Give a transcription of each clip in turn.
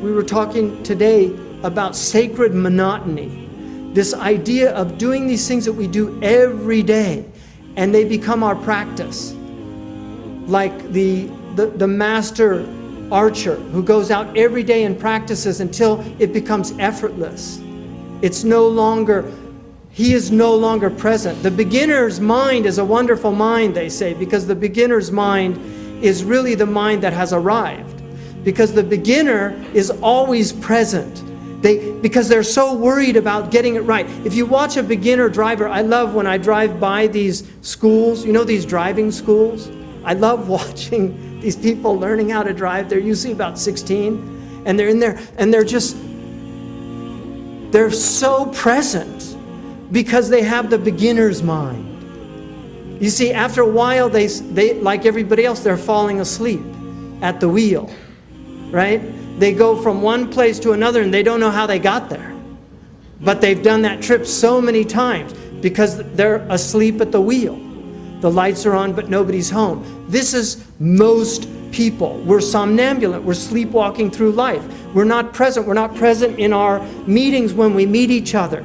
we were talking today about sacred monotony. This idea of doing these things that we do every day, and they become our practice. Like the master archer who goes out every day and practices until it becomes effortless. It's no longer, he is no longer present. The beginner's mind is a wonderful mind, they say, because the beginner's mind is really the mind that has arrived. Because the beginner is always present. Because they're so worried about getting it right. If you watch a beginner driver, I love when I drive by these schools, you know, these driving schools. I love watching these people learning how to drive. They're usually about 16, and they're in there, and they're so present because they have the beginner's mind. You see, after a while, they like everybody else, they're falling asleep at the wheel, right? They go from one place to another and they don't know how they got there. But they've done that trip so many times because they're asleep at the wheel. The lights are on, but nobody's home. This is most people. We're somnambulant. We're sleepwalking through life. We're not present. We're not present in our meetings when we meet each other.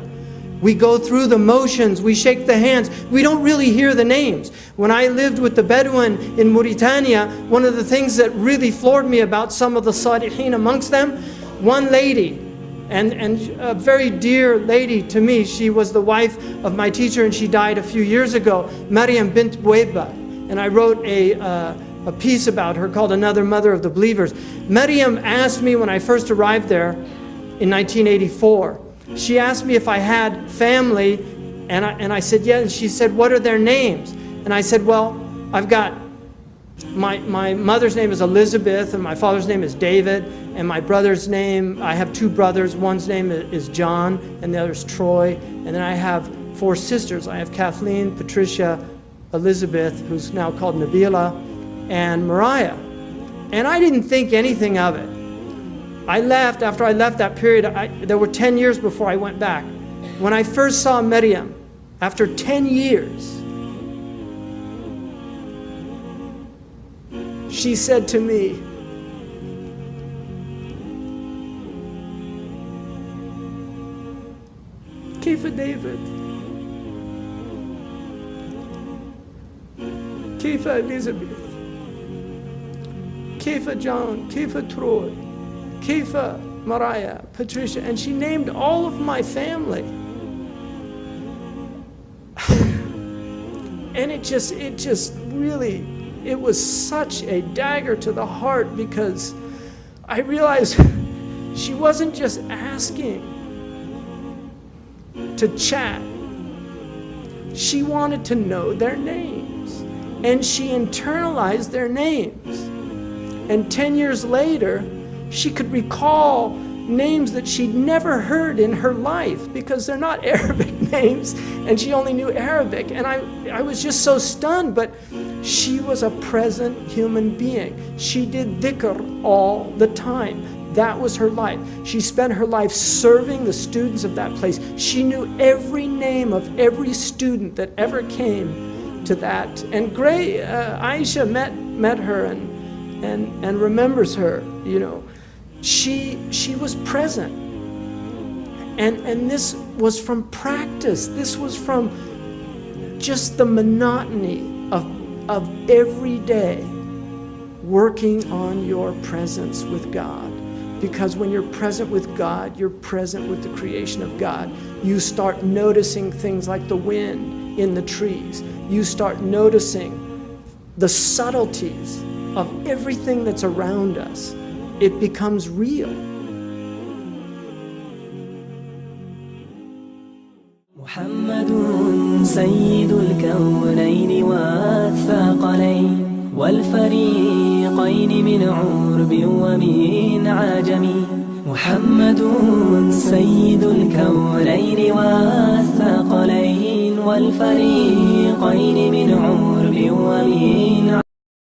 We go through the motions. We shake the hands. We don't really hear the names. When I lived with the Bedouin in Mauritania, one of the things that really floored me about some of the Salihin amongst them, one lady, and a very dear lady to me, she was the wife of my teacher and she died a few years ago, Maryam bint Boueba. And I wrote a piece about her called Another Mother of the Believers. Maryam asked me when I first arrived there in 1984, she asked me if I had family, and I said, yeah, and she said, what are their names? And I said, well, I've got, my mother's name is Elizabeth, and my father's name is David, and my brother's name, I have two brothers, one's name is John, and the other's Troy, and then I have 4 sisters. I have Kathleen, Patricia, Elizabeth, who's now called Nabila, and Mariah. And I didn't think anything of it. I left, after I left that period, there were 10 years before I went back. When I first saw Maryam, after 10 years, she said to me, Kifa David, Kifa Elizabeth, Kifa John, Kifa Troy, Kifa, Mariah, Patricia, and she named all of my family. And it just really, it was such a dagger to the heart because I realized she wasn't just asking to chat. She wanted to know their names, and she internalized their names. And 10 years later, she could recall names that she'd never heard in her life because they're not Arabic names, and she only knew Arabic. And I was just so stunned, but she was a present human being. She did dhikr all the time. That was her life. She spent her life serving the students of that place. She knew every name of every student that ever came to that. And Aisha met her and remembers her, you know. She was present, and this was from practice. This was from just the monotony of every day working on your presence with God. Because when you're present with God, you're present with the creation of God. You start noticing things like the wind in the trees. You start noticing the subtleties of everything that's around us. It becomes real. محمد سيد الكونين والثقلين والفريقين من عرب ومن عجم. محمد سيد الكونين والثقلين والفريقين من عرب ومن عجم.